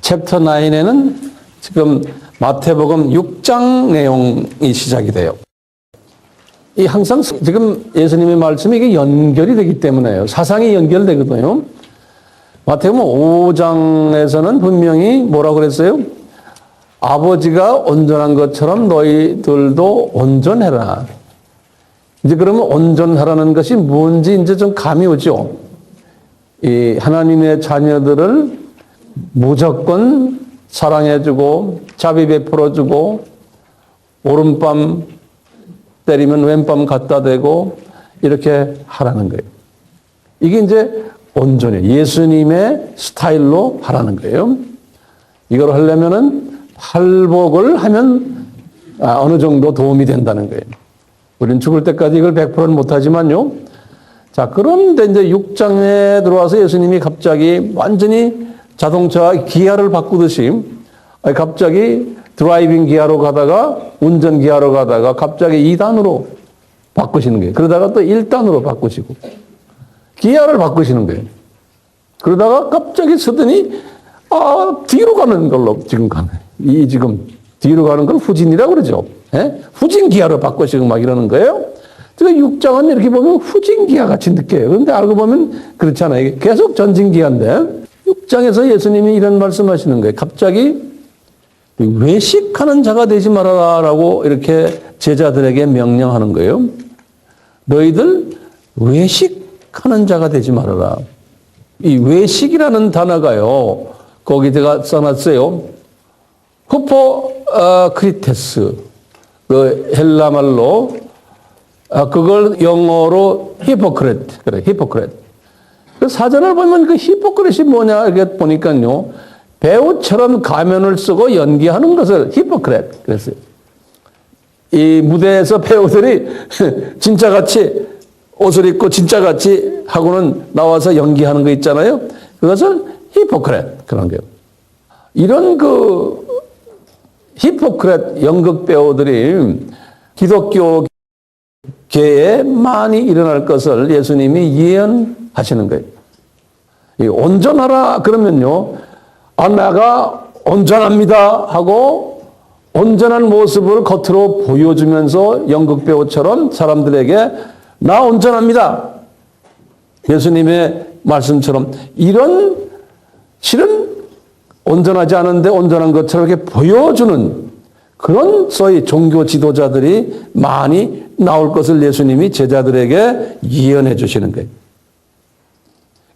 챕터 9에는 지금 마태복음 6장 내용이 시작이 돼요. 이 항상 지금 예수님의 말씀이 이게 연결이 되기 때문에요. 사상이 연결되거든요. 마태복음 5장에서는 분명히 뭐라고 그랬어요? 아버지가 온전한 것처럼 너희들도 온전해라. 이제 그러면 온전하라는 것이 뭔지 이제 좀 감이 오죠. 이 하나님의 자녀들을 무조건 사랑해주고 자비 베풀어주고 오른밤 때리면 왼밤 갖다 대고 이렇게 하라는 거예요. 이게 이제 온전해. 예수님의 스타일로 하라는 거예요. 이걸 하려면은 팔복을 하면 어느 정도 도움이 된다는 거예요. 우리는 죽을 때까지 이걸 100%는 못하지만요. 자, 그런데 이제 6장에 들어와서 예수님이 갑자기 완전히 자동차 기아를 바꾸듯이 갑자기 드라이빙 기아로 가다가 운전 기아로 가다가 갑자기 2단으로 바꾸시는 거예요. 그러다가 또 1단으로 바꾸시고 기아를 바꾸시는 거예요. 그러다가 갑자기 서더니 뒤로 가는 걸로 지금 가네. 지금 뒤로 가는 걸 후진이라고 그러죠. 예? 후진 기아로 바꾸시고 막 이러는 거예요. 제가 6장은 이렇게 보면 후진 기아 같이 느껴요. 그런데 알고 보면 그렇잖아요. 계속 전진 기아인데 6장에서 예수님이 이런 말씀하시는 거예요. 갑자기 외식하는 자가 되지 말아라라고 이렇게 제자들에게 명령하는 거예요. 너희들 외식하는 자가 되지 말아라. 이 외식이라는 단어가요. 거기다가 써놨어요. 후포크리테스. 그 헬라 말로 그걸 영어로 히포크레트. 그래, 히포크레트. 그 사전을 보면 그 히포크레트이 뭐냐 이렇게 보니까요. 배우처럼 가면을 쓰고 연기하는 것을 히포크레트 그랬어요. 이 무대에서 배우들이 진짜같이 옷을 입고 진짜같이 하고는 나와서 연기하는 거 있잖아요. 그것을 히포크레트 그런 거예요. 이런 그 히포크레트 연극 배우들이 기독교 계에 많이 일어날 것을 예수님이 예언하시는 거예요. 이 온전하라 그러면요. 내가 온전합니다 하고 온전한 모습을 겉으로 보여주면서 연극 배우처럼 사람들에게 나 온전합니다. 예수님의 말씀처럼 이런 실은 온전하지 않은데 온전한 것처럼 이렇게 보여주는 그런 소위 종교 지도자들이 많이 나올 것을 예수님이 제자들에게 예언해 주시는 거예요.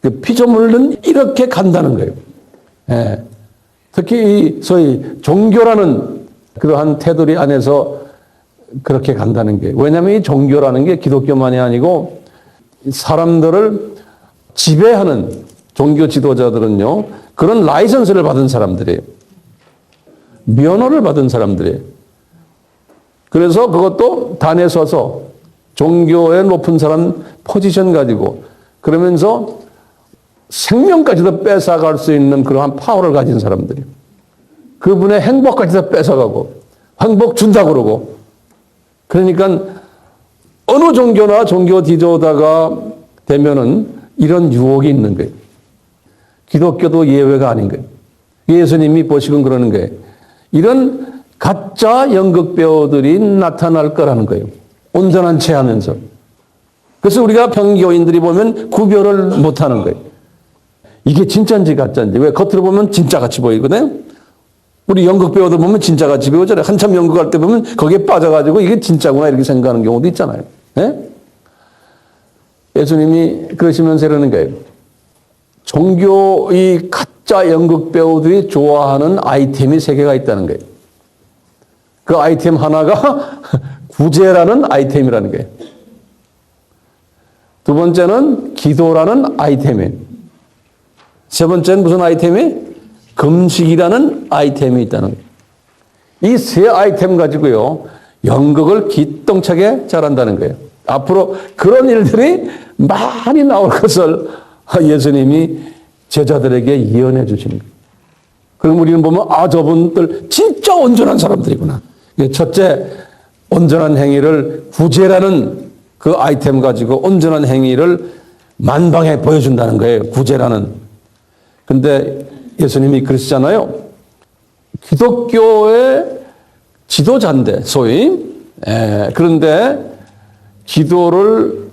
그 피조물은 이렇게 간다는 거예요. 예. 특히 이 소위 종교라는 그러한 테두리 안에서 그렇게 간다는 게 왜냐하면 이 종교라는 게 기독교만이 아니고 사람들을 지배하는 종교 지도자들은요 그런 라이선스를 받은 사람들이에요. 면허를 받은 사람들이에요. 그래서 그것도 단에 서서 종교의 높은 사람 포지션 가지고 그러면서 생명까지도 뺏어갈 수 있는 그러한 파워를 가진 사람들이에요. 그분의 행복까지도 뺏어가고 행복 준다고 그러고 그러니까 어느 종교나 종교 지도자가 되면은 이런 유혹이 있는 거예요. 기독교도 예외가 아닌 거예요. 예수님이 보시곤 그러는 거예요. 이런 가짜 연극 배우들이 나타날 거라는 거예요. 온전한 채 하면서. 그래서 우리가 평교인들이 보면 구별을 못하는 거예요. 이게 진짜인지 가짜인지. 왜 겉으로 보면 진짜같이 보이거든. 우리 연극 배우들 보면 진짜같이 보이잖아요. 한참 연극할 때 보면 거기에 빠져가지고 이게 진짜구나 이렇게 생각하는 경우도 있잖아요. 네? 예수님이 그러시면서 이러는 거예요. 종교 이 가짜 연극 배우들이 좋아하는 아이템이 3개가 있다는 거예요. 그 아이템 하나가 구제라는 아이템이라는 거예요. 두 번째는 기도라는 아이템이에요. 세 번째는 무슨 아이템이? 금식이라는 아이템이 있다는 거예요. 이 3 아이템 가지고요. 연극을 기똥차게 잘한다는 거예요. 앞으로 그런 일들이 많이 나올 것을 예수님이 제자들에게 예언해 주시는 거예요. 그럼 우리는 보면 저분들 진짜 온전한 사람들이구나. 첫째, 온전한 행위를 구제라는 그 아이템 가지고 온전한 행위를 만방에 보여준다는 거예요. 구제라는. 근데 예수님이 그러시잖아요. 기독교의 지도자인데 소위. 그런데 기도를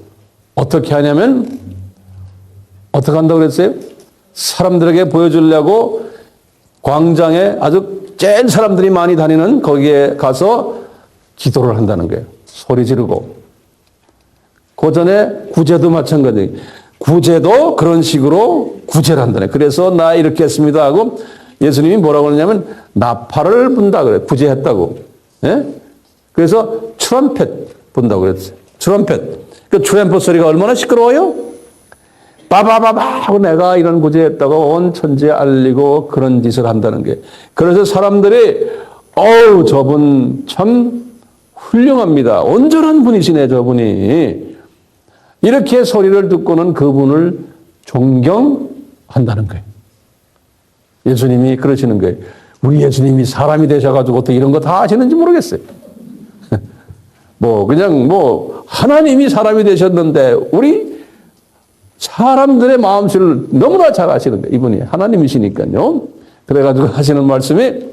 어떻게 하냐면 어떻게 한다고 그랬어요? 사람들에게 보여주려고 광장에 아주 제일 사람들이 많이 다니는 거기에 가서 기도를 한다는 거예요. 소리 지르고. 그 전에 구제도 마찬가지. 구제도 그런 식으로 구제를 한다네. 그래서 나 이렇게 했습니다 하고 예수님이 뭐라고 하냐면 나팔을 분다 그래. 구제했다고. 예? 그래서 트럼펫 분다고 그랬어요. 트럼펫. 그 트럼펫 소리가 얼마나 시끄러워요? 바바바바 하고 내가 이런 구제했다고 온 천지에 알리고 그런 짓을 한다는 게. 그래서 사람들이 어우 저분 참 훌륭합니다. 온전한 분이시네 저분이. 이렇게 소리를 듣고는 그분을 존경한다는 거예요. 예수님이 그러시는 거예요. 우리 예수님이 사람이 되셔가지고 어떻게 이런 거 다 하시는지 모르겠어요. 그냥 하나님이 사람이 되셨는데 우리 사람들의 마음씨를 너무나 잘 아시는 거예요. 이분이 하나님이시니까요. 그래가지고 하시는 말씀이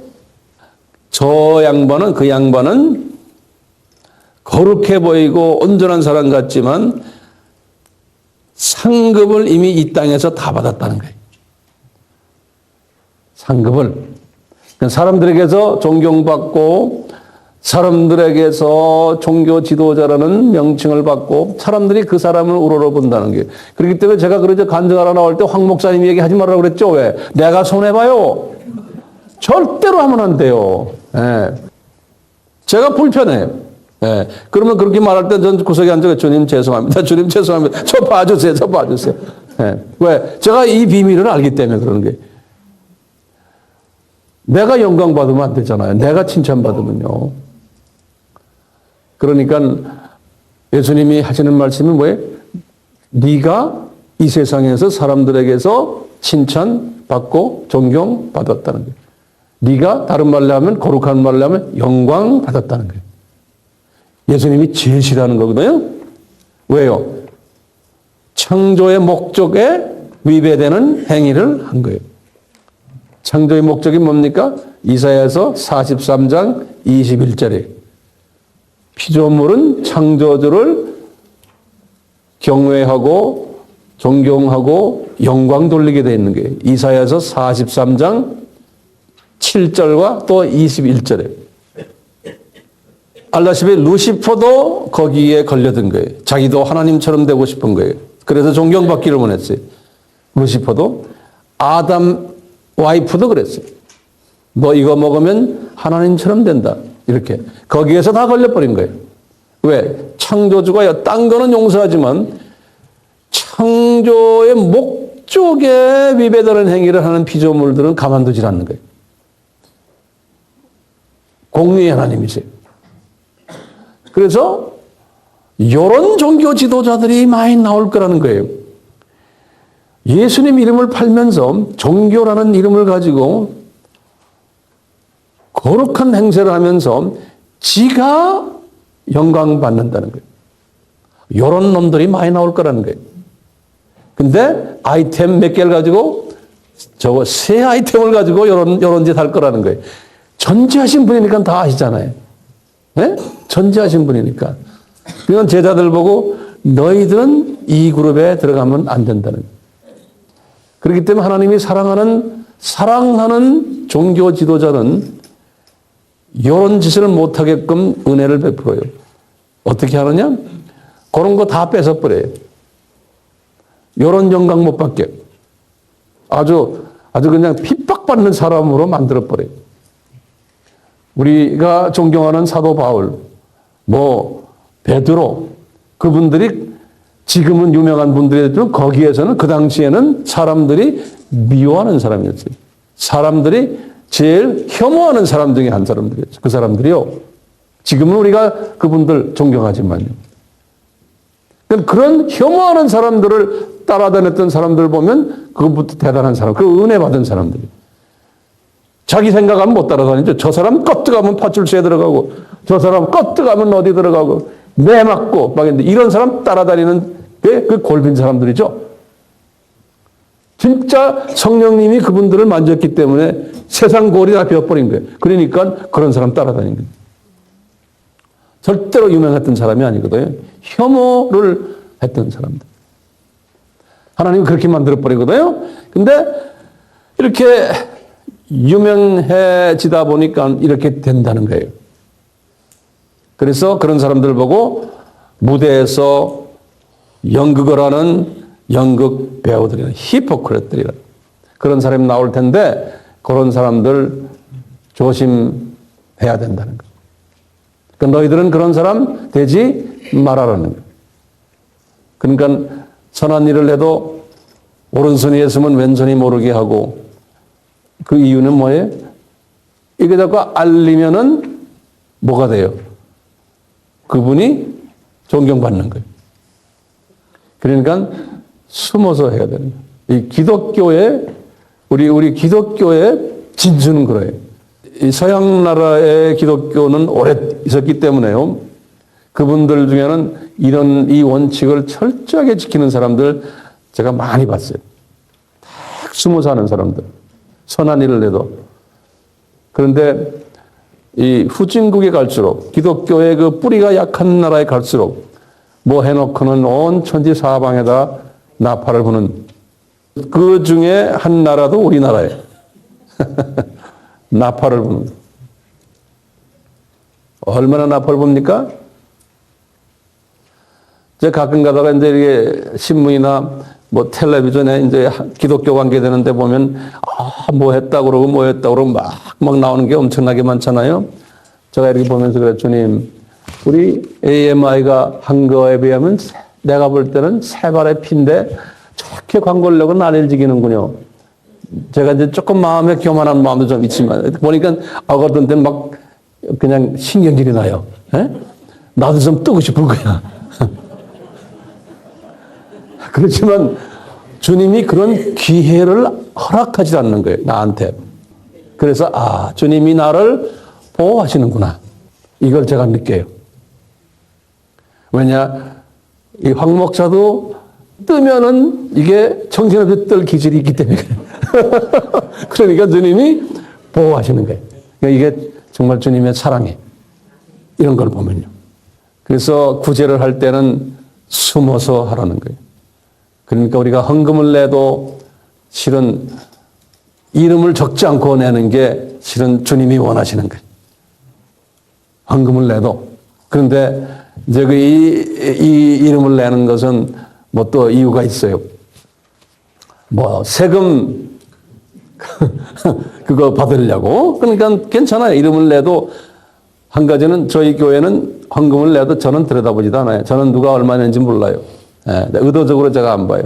그 양반은 거룩해 보이고 온전한 사람 같지만 상급을 이미 이 땅에서 다 받았다는 거예요. 상급을. 사람들에게서 존경받고 사람들에게서 종교 지도자라는 명칭을 받고 사람들이 그 사람을 우러러본다는 게. 그렇기 때문에 제가 그러죠. 간증하러 나올 때 황 목사님 얘기하지 말라고 그랬죠. 왜? 내가 손해봐요. 절대로 하면 안 돼요. 예. 제가 불편해요. 예. 그러면 그렇게 말할 때 전 구석에 앉아서 주님 죄송합니다. 주님 죄송합니다. 저 봐주세요. 예. 왜? 제가 이 비밀을 알기 때문에 그러는 거예요. 내가 영광 받으면 안 되잖아요. 내가 칭찬받으면요. 그러니까 예수님이 하시는 말씀이 뭐예요? 네가 이 세상에서 사람들에게서 칭찬받고 존경받았다는 거예요. 네가 다른 말로 하면 거룩한 말로 하면 영광 받았다는 거예요. 예수님이 제일 싫어하는 거거든요. 왜요? 창조의 목적에 위배되는 행위를 한 거예요. 창조의 목적이 뭡니까? 이사야서 43장 21절에 피조물은 창조주를 경외하고 존경하고 영광 돌리게 되어 있는 거예요. 이사야서 43장 7절과 또 21절에 알다시피 루시퍼도 거기에 걸려든 거예요. 자기도 하나님처럼 되고 싶은 거예요. 그래서 존경받기를 원했어요. 루시퍼도. 아담 와이프도 그랬어요. 너 이거 먹으면 하나님처럼 된다. 이렇게. 거기에서 다 걸려버린 거예요. 왜? 창조주가 딴 거는 용서하지만 창조의 목적에 위배되는 행위를 하는 피조물들은 가만두질 않는 거예요. 공의의 하나님이세요. 그래서 이런 종교 지도자들이 많이 나올 거라는 거예요. 예수님 이름을 팔면서 종교라는 이름을 가지고 거룩한 행세를 하면서 지가 영광받는다는 거예요. 이런 놈들이 많이 나올 거라는 거예요. 근데 아이템 몇 개를 가지고 저거 새 아이템을 가지고 이런 짓 할 거라는 거예요. 전지하신 분이니까 다 아시잖아요. 네? 전지하신 분이니까. 그건 제자들 보고 너희들은 이 그룹에 들어가면 안 된다는 거예요. 그렇기 때문에 하나님이 사랑하는 종교 지도자는 이런 짓을 못하게끔 은혜를 베풀어요. 어떻게 하느냐? 그런 거 다 뺏어버려요. 이런 영광 못 받게. 아주 그냥 핍박받는 사람으로 만들어버려요. 우리가 존경하는 사도 바울, 베드로, 그분들이 지금은 유명한 분들이지만 거기에서는 그 당시에는 사람들이 미워하는 사람이었어요. 사람들이 제일 혐오하는 사람 중에 한 사람들이었어요. 그 사람들이요. 지금은 우리가 그분들 존경하지만요. 그런 혐오하는 사람들을 따라다녔던 사람들 보면 그것부터 대단한 사람, 그 은혜 받은 사람들이. 자기 생각하면 못 따라다니죠. 저 사람 껐뜨가면 파출소에 들어가고, 저 사람 껐뜨가면 어디 들어가고, 매 맞고, 막 이런 사람 따라다니는 게 그 골빈 사람들이죠. 진짜 성령님이 그분들을 만졌기 때문에 세상 골이 다 비어버린 거예요. 그러니까 그런 사람 따라다니는 거예요. 절대로 유명했던 사람이 아니거든요. 혐오를 했던 사람들. 하나님은 그렇게 만들어버리거든요. 근데 이렇게 유명해지다 보니까 이렇게 된다는 거예요. 그래서 그런 사람들 보고 무대에서 연극을 하는 연극 배우들이나 히포크렛들이라 그런 사람이 나올 텐데 그런 사람들 조심해야 된다는 거예요. 그러니까 너희들은 그런 사람 되지 말아라는 거예요. 그러니까 선한 일을 해도 오른손이 했으면 왼손이 모르게 하고 그 이유는 뭐예요? 이게 자꾸 알리면은 뭐가 돼요? 그분이 존경받는 거예요. 그러니까 숨어서 해야 되는 거예요. 이 기독교의 우리 기독교의 진수는 그래요. 이 서양 나라의 기독교는 오래 있었기 때문에요. 그분들 중에는 이런 이 원칙을 철저하게 지키는 사람들 제가 많이 봤어요. 딱 숨어서 하는 사람들. 선한 일을 해도. 그런데 이 후진국에 갈수록 기독교의 그 뿌리가 약한 나라에 갈수록 뭐 해놓고는 온 천지 사방에다 나팔을 부는 그 중에 한 나라도 우리나라에 나팔을 부는 얼마나 나팔을 붑니까? 제가 가끔 가다가 이제 이게 신문이나 뭐 텔레비전에 이제 기독교 관계되는데 보면 뭐 했다 그러고 뭐 했다 그러고 막 나오는 게 엄청나게 많잖아요. 제가 이렇게 보면서 그래 주님 우리 AMI가 한 거에 비하면 내가 볼 때는 세 발의 피인데 저렇게 광고를 내고 난리를 지기는군요. 제가 이제 조금 마음에 교만한 마음도 좀 있지만 보니까 어떤 때는 막 그냥 신경질이 나요. 에? 나도 좀 뜨고 싶은 거야. 그렇지만 주님이 그런 기회를 허락하지 않는 거예요. 나한테. 그래서 주님이 나를 보호하시는구나. 이걸 제가 느껴요. 왜냐? 이 황 목사도 뜨면은 이게 정신없이 뜰 기질이 있기 때문에 그러니까 주님이 보호하시는 거예요. 그러니까 이게 정말 주님의 사랑이에요. 이런 걸 보면요. 그래서 구제를 할 때는 숨어서 하라는 거예요. 그러니까 우리가 헌금을 내도 실은 이름을 적지 않고 내는 게 실은 주님이 원하시는 거예요. 헌금을 내도. 그런데 이제 이 이름을 내는 것은 뭐 또 이유가 있어요. 뭐 세금 그거 받으려고. 그러니까 괜찮아요. 이름을 내도 한 가지는 저희 교회는 헌금을 내도 저는 들여다보지도 않아요. 저는 누가 얼마 낸지 몰라요. 예, 의도적으로 제가 안 봐요.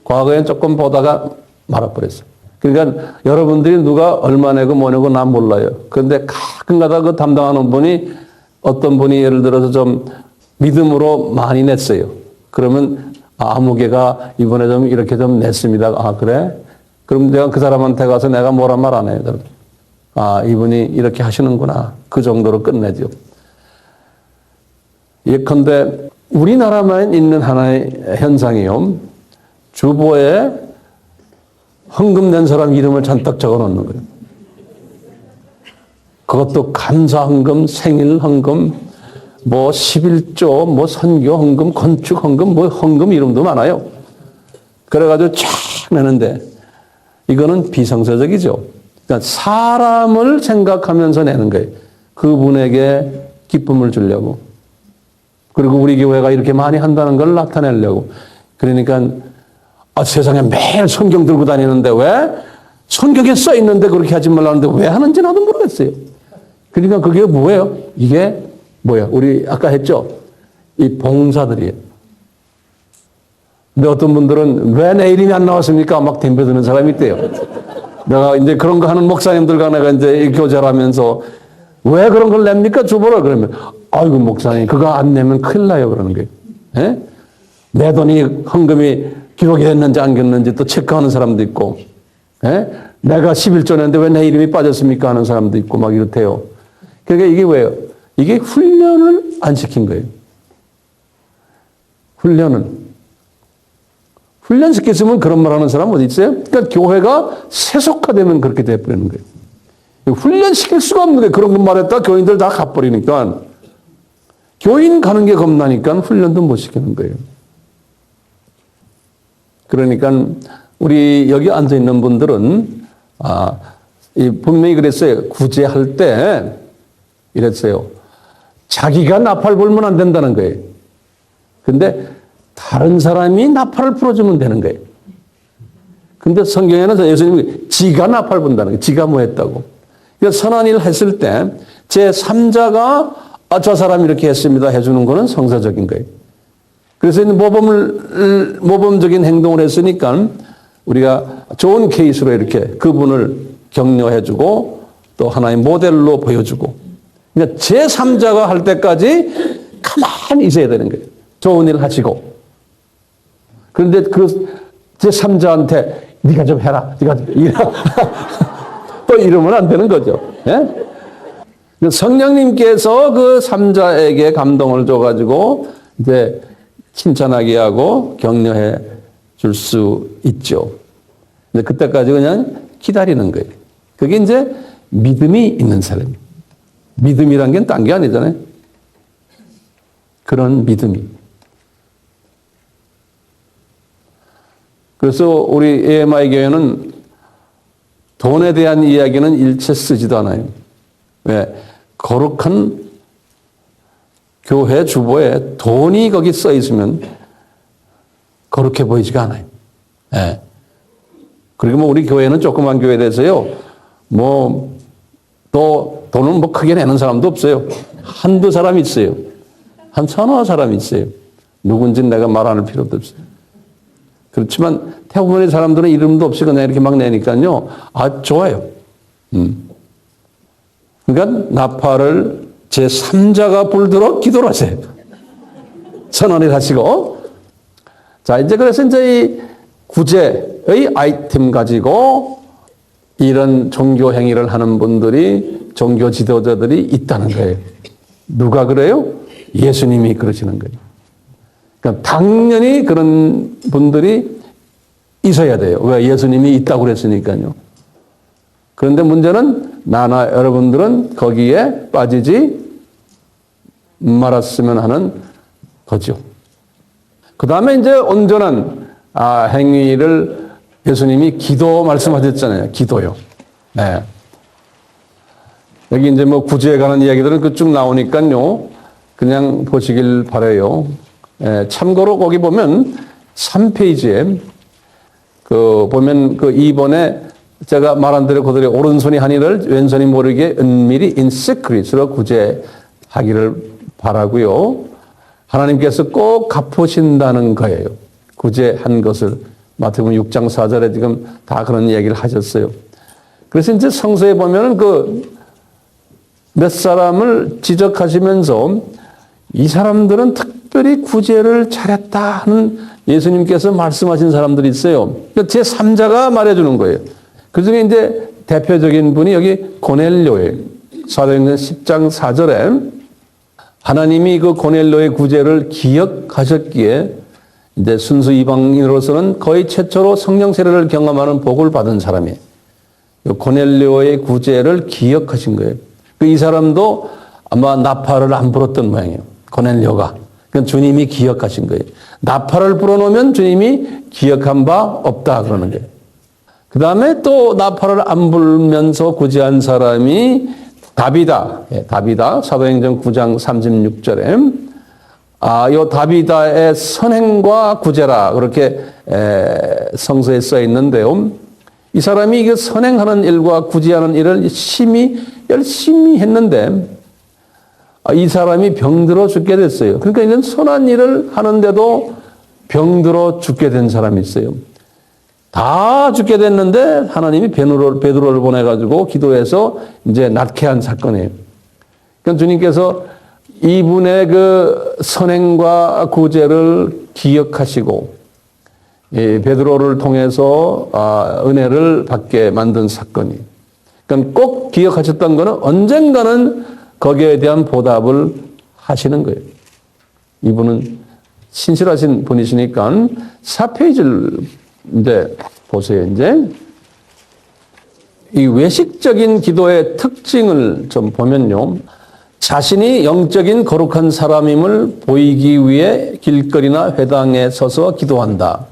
과거엔 조금 보다가 말아버렸어요. 그러니까 여러분들이 누가 얼마 내고 뭐 내고 난 몰라요. 그런데 가끔가다 그 담당하는 분이 어떤 분이 예를 들어서 좀 믿음으로 많이 냈어요. 그러면 아무개가 이번에 좀 이렇게 좀 냈습니다. 그래? 그럼 내가 그 사람한테 가서 내가 뭐라 말 안 해요. 이분이 이렇게 하시는구나. 그 정도로 끝내죠. 예컨대 우리나라만 있는 하나의 현상이요. 주보에 헌금 낸 사람 이름을 잔뜩 적어 놓는 거예요. 그것도 감사 헌금, 생일 헌금, 뭐 11조, 뭐 선교 헌금, 건축 헌금, 뭐 헌금 이름도 많아요. 그래가지고 쫙 내는데 이거는 비성서적이죠. 그러니까 사람을 생각하면서 내는 거예요. 그분에게 기쁨을 주려고. 그리고 우리 교회가 이렇게 많이 한다는 걸 나타내려고. 그러니까 세상에 매일 성경 들고 다니는데 왜? 성경에 써 있는데 그렇게 하지 말라는데 왜 하는지 나도 모르겠어요. 그러니까 그게 뭐예요? 이게 뭐야? 우리 아까 했죠? 이 봉사들이에요. 근데 어떤 분들은 왜 내 이름이 안 나왔습니까? 막 덤벼드는 사람이 있대요. 내가 이제 그런 거 하는 목사님들과 내가 이제 교제를 하면서 왜 그런 걸 냅니까? 주보를. 그러면 아이고 목사님 그거 안 내면 큰일 나요. 그러는 거예요. 예? 내 돈이 헌금이 기록이 됐는지 안 됐는지 또 체크하는 사람도 있고, 예? 내가 11조 냈는데 왜 내 이름이 빠졌습니까? 하는 사람도 있고 막 이렇대요. 그러니까 이게 왜요? 이게 훈련을 안 시킨 거예요. 훈련을 훈련시켰으면 그런 말 하는 사람 어디 있어요? 그러니까 교회가 세속화되면 그렇게 돼버리는 거예요. 훈련시킬 수가 없는 거예요. 그런 거 말했다 교인들 다 가버리니까. 교인 가는 게 겁나니까 훈련도 못 시키는 거예요. 그러니까 우리 여기 앉아 있는 분들은 분명히 그랬어요. 구제할 때 이랬어요. 자기가 나팔 불면 안 된다는 거예요. 근데 다른 사람이 나팔을 불어주면 되는 거예요. 근데 성경에는 예수님이 지가 나팔 분다는 거예요. 지가 뭐 했다고. 그러니까 선한 일을 했을 때 제3자가 저 사람이 이렇게 했습니다 해주는 거는 성사적인 거예요. 그래서 모범적인 행동을 했으니까 우리가 좋은 케이스로 이렇게 그분을 격려해주고 또 하나의 모델로 보여주고. 그러니까 제3자가 할 때까지 가만히 있어야 되는 거예요. 좋은 일 하시고. 그런데 그 제3자한테 네가 좀 해라. 네가 좀 또 이러면 안 되는 거죠. 예? 성령님께서 그 3자에게 감동을 줘가지고 이제 칭찬하게 하고 격려해 줄 수 있죠. 근데 그때까지 그냥 기다리는 거예요. 그게 이제 믿음이 있는 사람이에요. 믿음이란 게 딴 게 아니잖아요. 그런 믿음이. 그래서 우리 AMI 교회는 돈에 대한 이야기는 일체 쓰지도 않아요. 왜? 거룩한 교회 주보에 돈이 거기 써 있으면 거룩해 보이지가 않아요. 예. 그리고 뭐 우리 교회는 조그만 교회라서요. 또 돈은 크게 내는 사람도 없어요. 한두 사람이 있어요. 한 서너 사람이 있어요. 누군지 내가 말할 필요도 없어요. 그렇지만 대부분의 사람들은 이름도 없이 그냥 이렇게 막 내니까요. 좋아요. 그러니까 나팔을 제3자가 불도록 기도를 하세요. 선언을 하시고. 자, 이제 그래서 이제 이 구제의 아이템 가지고 이런 종교 행위를 하는 분들이, 종교 지도자들이 있다는 거예요. 누가 그래요? 예수님이 그러시는 거예요. 그러니까 당연히 그런 분들이 있어야 돼요. 왜? 예수님이 있다고 그랬으니까요. 그런데 문제는 나나 여러분들은 거기에 빠지지 말았으면 하는 거죠. 그 다음에 이제 온전한 행위를 예수님이 기도 말씀하셨잖아요. 기도요. 네. 여기 이제 뭐 구제에 관한 이야기들은 쭉 나오니까요. 그냥 보시길 바라요. 참고로 거기 보면 3페이지에 보면 2번에 제가 말한 대로 그들의 오른손이 한 일을 왼손이 모르게 은밀히 in secret으로 구제하기를 바라고요. 하나님께서 꼭 갚으신다는 거예요. 구제한 것을 마태복음 6장 4절에 지금 다 그런 얘기를 하셨어요. 그래서 이제 성서에 보면은 몇 사람을 지적하시면서 이 사람들은 특별히 구제를 잘했다 하는 예수님께서 말씀하신 사람들이 있어요. 제3자가 말해주는 거예요. 그 중에 이제 대표적인 분이 여기 고넬료예요. 사도행전 10장 4절에 하나님이 그 고넬료의 구제를 기억하셨기에 이제 순수 이방인으로서는 거의 최초로 성령 세례를 경험하는 복을 받은 사람이에요. 고넬료의 구제를 기억하신 거예요. 이 사람도 아마 나팔을 안 불었던 모양이에요. 고넬료가. 그러니까 주님이 기억하신 거예요. 나팔을 불어놓으면 주님이 기억한 바 없다 그러는 거예요. 그 다음에 또 나팔을 안 불면서 구제한 사람이 다비다. 사도행전 9장 36절에 요 다비다의 선행과 구제라 그렇게 성서에 써 있는데요. 이 사람이 이게 선행하는 일과 구제하는 일을 열심히 했는데 이 사람이 병들어 죽게 됐어요. 그러니까 이런 선한 일을 하는데도 병들어 죽게 된 사람이 있어요. 다 죽게 됐는데 하나님이 베드로를 보내가지고 기도해서 이제 낫게 한 사건이에요. 그러니까 주님께서 이분의 그 선행과 구제를 기억하시고 베드로를 통해서 은혜를 받게 만든 사건이에요. 그러니까 꼭 기억하셨던 거는 언젠가는 거기에 대한 보답을 하시는 거예요. 이분은 신실하신 분이시니까 4페이지를 이제 보세요. 이제 이 외식적인 기도의 특징을 좀 보면요. 자신이 영적인 거룩한 사람임을 보이기 위해 길거리나 회당에 서서 기도한다.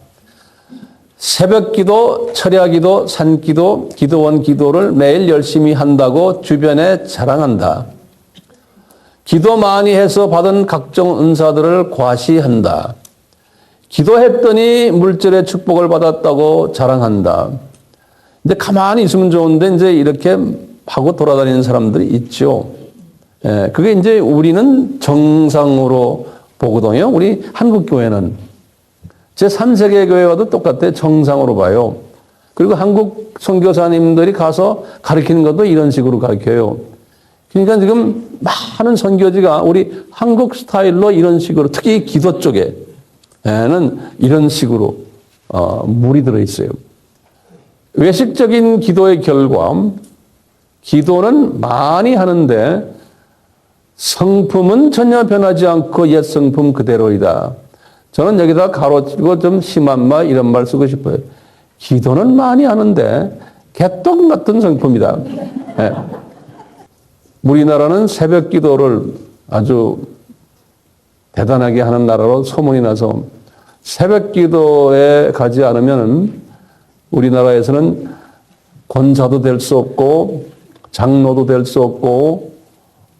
새벽 기도, 철야 기도, 산 기도, 기도원 기도를 매일 열심히 한다고 주변에 자랑한다. 기도 많이 해서 받은 각종 은사들을 과시한다. 기도했더니 물질의 축복을 받았다고 자랑한다. 근데 가만히 있으면 좋은데 이제 이렇게 하고 돌아다니는 사람들이 있죠. 예, 그게 이제 우리는 정상으로 보거든요. 우리 한국교회는 제3세계 교회와도 똑같아 정상으로 봐요. 그리고 한국 선교사님들이 가서 가르치는 것도 이런 식으로 가르쳐요. 그러니까 지금 많은 선교지가 우리 한국 스타일로 이런 식으로 특히 기도 쪽에는 이런 식으로 물이 들어있어요. 외식적인 기도의 결과 기도는 많이 하는데 성품은 전혀 변하지 않고 옛 성품 그대로이다. 저는 여기다 가로치고 좀 심한 말 이런 말 쓰고 싶어요. 기도는 많이 하는데 개떡 같은 성품이다. 네. 우리나라는 새벽 기도를 아주 대단하게 하는 나라로 소문이 나서 새벽 기도에 가지 않으면 우리나라에서는 권사도 될 수 없고 장로도 될 수 없고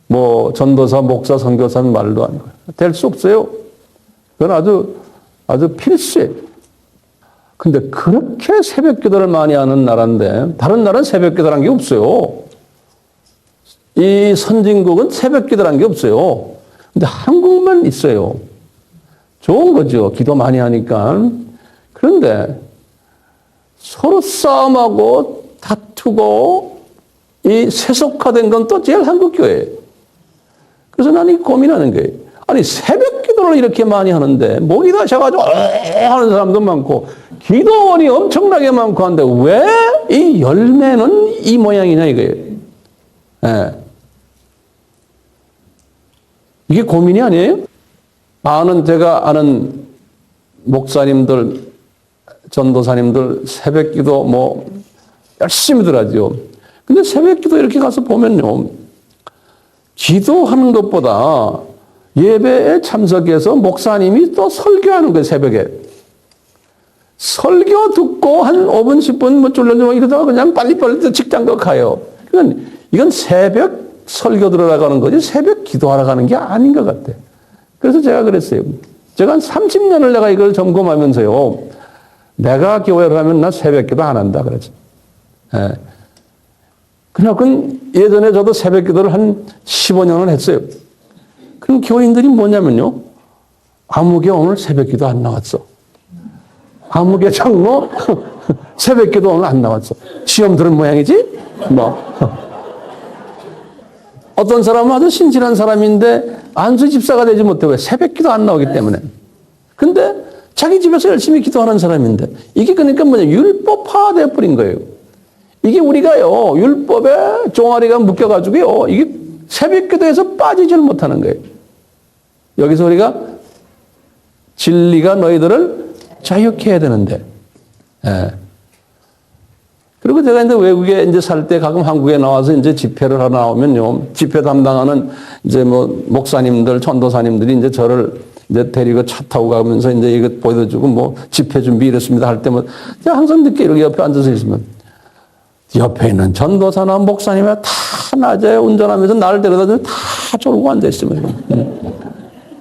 뭐 전도사, 목사, 선교사는 말도 안 될 수 없어요. 그건 아주 필수예요. 근데 그렇게 새벽 기도를 많이 하는 나라인데 다른 나라는 새벽 기도라는 게 없어요. 이 선진국은 새벽 기도라는 게 없어요. 근데 한국만 있어요. 좋은 거죠. 기도 많이 하니까. 그런데 서로 싸움하고 다투고 이 세속화된 건 또 제일 한국교회예요. 그래서 나는 고민하는 거예요. 아니 새벽 기도를 이렇게 많이 하는데 목이 다셔가지고 하는 사람도 많고 기도원이 엄청나게 많고 한데 왜 이 열매는 이 모양이냐 이거예요. 네. 이게 고민이 아니에요? 제가 아는 목사님들, 전도사님들 새벽 기도 뭐 열심히들 하죠. 근데 새벽 기도 이렇게 가서 보면요. 기도하는 것보다 예배에 참석해서 목사님이 또 설교하는 거예요, 새벽에. 설교 듣고 한 5분, 10분 뭐 쫄려주고 이러다가 그냥 빨리빨리 직장 가요. 이건 새벽 설교 들어가는 거지 새벽 기도하러 가는 게 아닌 것 같아. 그래서 제가 그랬어요. 제가 한 30년을 내가 이걸 점검하면서요. 내가 교회를 하면 나 새벽 기도 안 한다 그랬죠. 예. 그냥 예전에 저도 새벽 기도를 한 15년을 했어요. 그럼 교인들이 뭐냐면요. 아무개 오늘 새벽 기도 안 나왔어. 아무개 장로 새벽 기도 오늘 안 나왔어. 시험 들은 모양이지? 어떤 사람은 아주 신실한 사람인데 안수 집사가 되지 못해. 왜? 새벽 기도 안 나오기 때문에. 근데 자기 집에서 열심히 기도하는 사람인데 이게 그러니까 율법화되어 버린 거예요. 이게 우리가요, 율법에 종아리가 묶여가지고요, 이게 새벽 기도에서 빠지질 못하는 거예요. 여기서 우리가 진리가 너희들을 자유케 해야 되는데, 예. 그리고 제가 이제 외국에 이제 살 때 가끔 한국에 나와서 이제 집회를 하러 나오면요, 집회 담당하는 이제 뭐 목사님들, 전도사님들이 이제 저를 이제 데리고 차 타고 가면서 이제 이거 보여주고 뭐 집회 준비 이랬습니다 할 때면 제가 항상 늦게 이렇게 옆에 앉아서 있으면 옆에 있는 전도사나 목사님이 다 낮에 운전하면서 나를 데려다주면 다 졸고 앉아있으면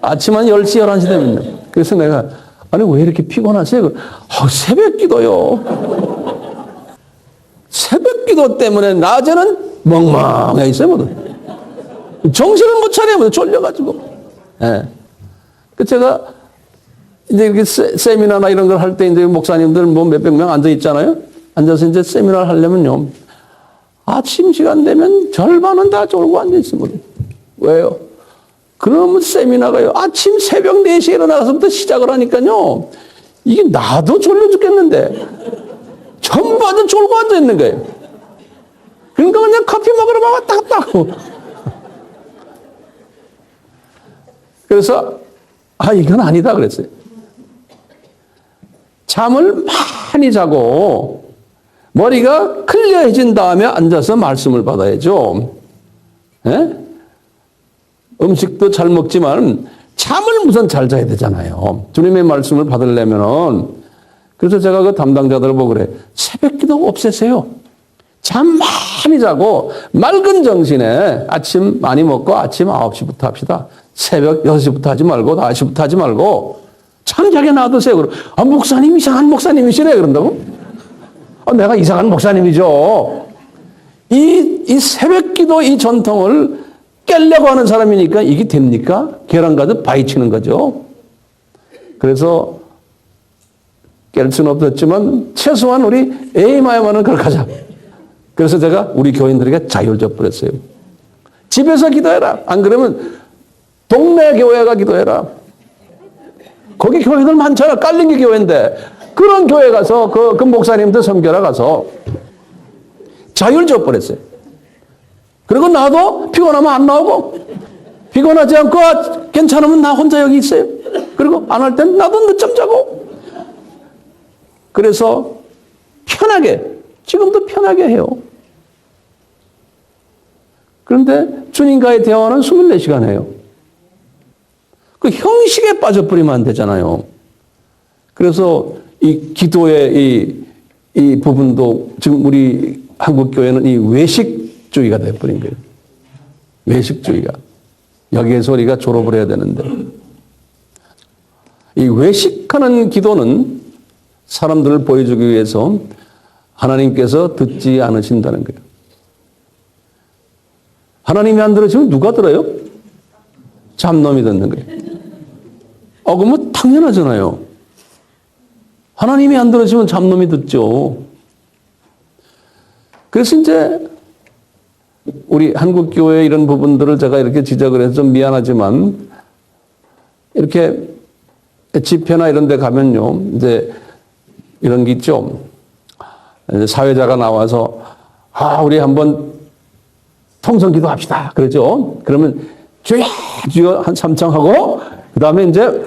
아침 한 10시, 11시 되면요. 그래서 내가 아니 왜 이렇게 피곤하세요? 새벽 기도요. 새벽 기도 때문에 낮에는 멍멍해 있어요. 모두. 정신을 못 차려요. 졸려가지고. 예. 제가 이제 이렇게 세미나나 이런 걸 할 때 이제 목사님들 뭐 몇백 명 앉아 있잖아요. 앉아서 이제 세미나를 하려면요. 아침 시간 되면 절반은 다 졸고 앉아 있습니다. 왜요? 그러면 세미나가요. 아침 새벽 4시에 일어나서부터 시작을 하니까요. 이게 나도 졸려 죽겠는데 전부 다 졸고 앉아 있는 거예요. 그러니까 그냥 커피 먹으러 막 왔다 갔다 하고. 그래서 이건 아니다 그랬어요. 잠을 많이 자고 머리가 클리어해진 다음에 앉아서 말씀을 받아야죠. 예? 음식도 잘 먹지만 잠을 우선 잘 자야 되잖아요. 주님의 말씀을 받으려면은. 그래서 제가 그 담당자들 보고 그래. 새벽 기도 없애세요. 잠 많이 자고 맑은 정신에 아침 많이 먹고 아침 9시부터 합시다. 새벽 6시부터 하지 말고 5시부터 하지 말고 잠자게 놔두세요. 그럼 목사님 이상한 목사님이시래 그런다고? 내가 이상한 목사님이죠. 이 새벽 기도 이 전통을 깨려고 하는 사람이니까 이게 됩니까? 계란 가득 바위치는 거죠. 그래서 깰 수는 없었지만 최소한 우리 에이마야만은 그렇게 하자. 그래서 제가 우리 교인들에게 자유를 줘버렸어요. 집에서 기도해라. 안 그러면 동네 교회 가 기도해라. 거기 교회들 많잖아. 깔린 게 교회인데. 그런 교회 가서 그 목사님들 섬겨라 가서 자유를 줘버렸어요. 그리고 나도 피곤하면 안 나오고 피곤하지 않고 괜찮으면 나 혼자 여기 있어요. 그리고 안 할 땐 나도 늦잠 자고. 그래서 편하게 지금도 편하게 해요. 그런데 주님과의 대화는 24시간 해요. 그 형식에 빠져버리면 안 되잖아요. 그래서 이 기도의 이 부분도 지금 우리 한국교회는 이 외식주의가 돼버린 거예요. 외식주의가. 여기에서 우리가 졸업을 해야 되는데. 이 외식하는 기도는 사람들을 보여주기 위해서 하나님께서 듣지 않으신다는 거예요. 하나님이 안 들으시면 누가 들어요? 잡놈이 듣는 거예요. 그러면 당연하잖아요. 하나님이 안 들으시면 잡놈이 듣죠. 그래서 이제 우리 한국교회 이런 부분들을 제가 이렇게 지적을 해서 좀 미안하지만 이렇게 집회나 이런 데 가면요. 이제 이런 게 있죠. 이제 사회자가 나와서 우리 한번 통성기도 합시다. 그러죠. 그러면 주여 주여 한 3청 하고 그 다음에 이제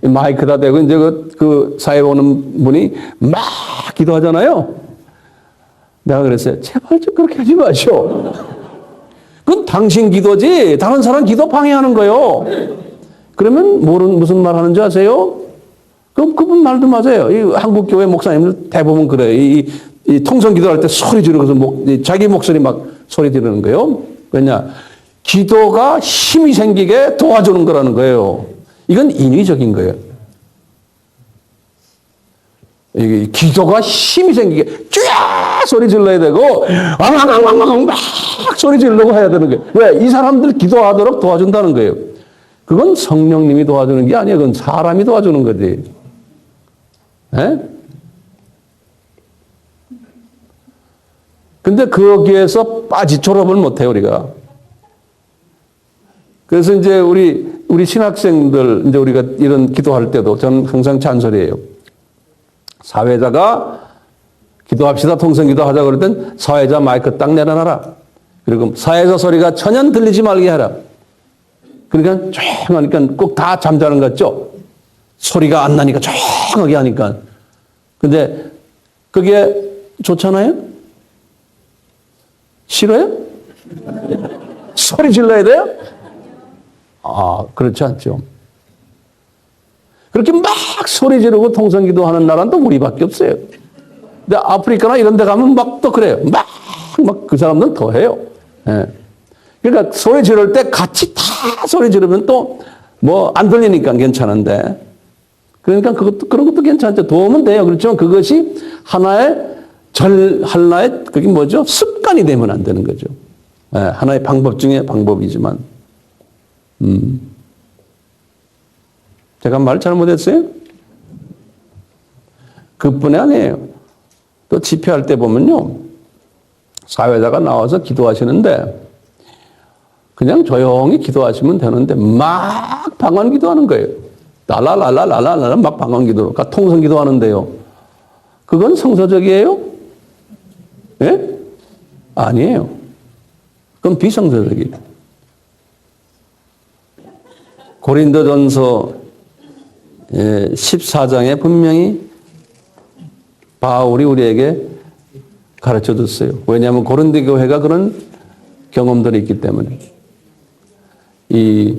마이크다 대고 이제 그 사회 오는 분이 막 기도하잖아요. 내가 그랬어요. 제발 좀 그렇게 하지 마시오. 그건 당신 기도지 다른 사람 기도 방해하는 거요. 그러면 무슨 말 하는지 아세요? 그분 말도 맞아요. 이 한국교회 목사님들 대부분 그래요. 이 통성 기도할 때 소리 지르면서 자기 목소리 막 소리 지르는 거예요. 왜냐? 기도가 힘이 생기게 도와주는 거라는 거예요. 이건 인위적인 거예요. 이 기도가 힘이 생기게 쫙 소리 질러야 되고 왕왕왕왕왕 막 소리 지르려고 해야 되는 거예요. 왜? 이 사람들 기도하도록 도와준다는 거예요. 그건 성령님이 도와주는 게 아니에요. 그건 사람이 도와주는 거지. 예? 근데 거기에서 졸업을 못해요, 우리가. 그래서 이제 우리 신학생들, 이제 우리가 이런 기도할 때도 저는 항상 잔소리해요. 사회자가 기도합시다, 통성기도 하자 그럴 땐 사회자 마이크 딱 내려놔라. 그리고 사회자 소리가 전혀 들리지 말게 하라. 그러니까 조용하니까 꼭 다 잠자는 것 같죠? 소리가 안 나니까 조용하게 하니까. 근데 그게 좋잖아요? 싫어요? 소리 질러야 돼요? 그렇지 않죠. 그렇게 막 소리 지르고 통성기도 하는 나라는 또 우리밖에 없어요. 근데 아프리카나 이런 데 가면 막 또 그래요. 막 그 사람들은 더 해요. 예. 그러니까 소리 지를 때 같이 다 소리 지르면 또 뭐 안 들리니까 괜찮은데. 그러니까 그런 것도 괜찮죠. 도움은 돼요. 그렇지만 그것이 하나의 그게 뭐죠? 습관이 되면 안 되는 거죠. 예, 하나의 방법 중에 방법이지만. 제가 말 잘못했어요? 그뿐이 아니에요. 또 집회할 때 보면요. 사회자가 나와서 기도하시는데 그냥 조용히 기도하시면 되는데 막 방언 기도하는 거예요. 라라라라라라 막 방언 기도, 그러니까 통성 기도하는데요. 그건 성서적이에요? 예? 아니에요. 그건 비성서적이에요. 고린도전서 14장에 분명히 바울이 우리에게 가르쳐 줬어요. 왜냐하면 고린도 교회가 그런 경험들이 있기 때문에. 이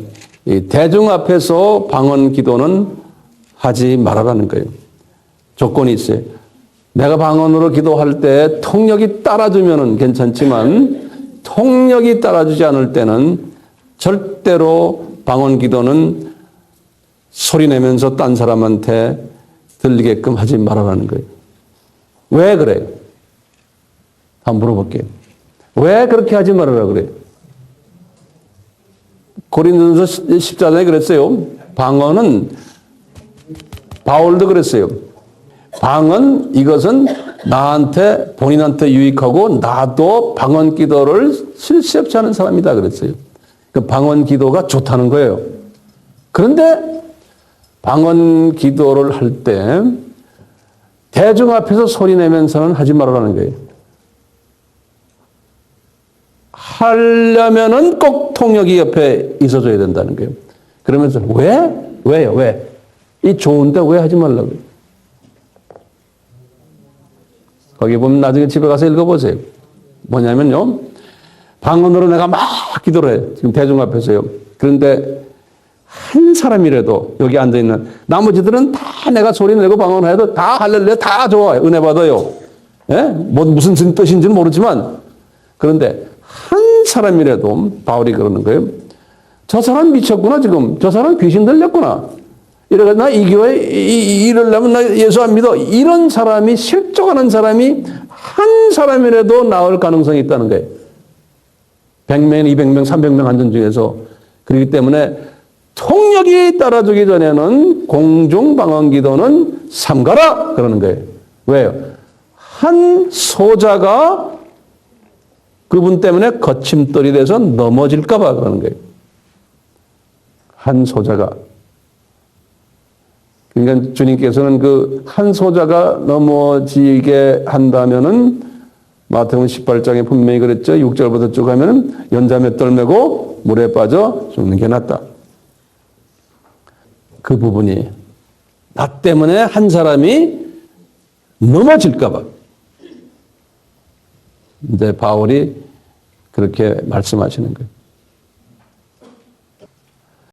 대중 앞에서 방언 기도는 하지 말아라는 거예요. 조건이 있어요. 내가 방언으로 기도할 때 통역이 따라주면은 괜찮지만 통역이 따라주지 않을 때는 절대로 방언 기도는 소리 내면서 딴 사람한테 들리게끔 하지 말아라는 거예요. 왜 그래요? 한번 물어볼게요. 왜 그렇게 하지 말아라 그래요? 고린도전서 14장에 그랬어요. 방언은 바울도 그랬어요. 방언 이것은 나한테 본인한테 유익하고 나도 방언 기도를 실수 없이 하는 사람이다 그랬어요. 그 방언 기도가 좋다는 거예요. 그런데 방언 기도를 할 때 대중 앞에서 소리 내면서는 하지 말라는 거예요. 하려면은 꼭 통역이 옆에 있어줘야 된다는 거예요. 그러면서 왜요? 왜? 이 좋은데 왜 하지 말라고요? 거기 보면 나중에 집에 가서 읽어보세요. 뭐냐면요. 방언으로 내가 막 기도를 해. 지금 대중 앞에서요. 그런데 한 사람이라도 여기 앉아있는 나머지들은 다 내가 소리 내고 방언해도 다 할렐루야 다 좋아요. 은혜 받아요. 예? 뭐 무슨 뜻인지는 모르지만 그런데 한 사람이라도 바울이 그러는 거예요. 저 사람 미쳤구나 지금. 저 사람 귀신 들렸구나. 이래가 나 이 교회 이러려면 나 예수 안 믿어. 이런 사람이 실족하는 사람이 한 사람이라도 나올 가능성이 있다는 거예요. 100명, 200명, 300명 앉은 중에서. 그렇기 때문에 통역이 따라주기 전에는 공중방언 기도는 삼가라 그러는 거예요. 왜요? 한 소자가 그분 때문에 거침돌이 돼서 넘어질까 봐 그러는 거예요. 한 소자가. 그러니까 주님께서는 그 한 소자가 넘어지게 한다면은 마태복음 18장에 분명히 그랬죠. 6절부터 쭉 하면은 연자 몇 돌 메고 물에 빠져 죽는 게 낫다. 그 부분이 나 때문에 한 사람이 넘어질까 봐. 이제 바울이 그렇게 말씀하시는 거예요.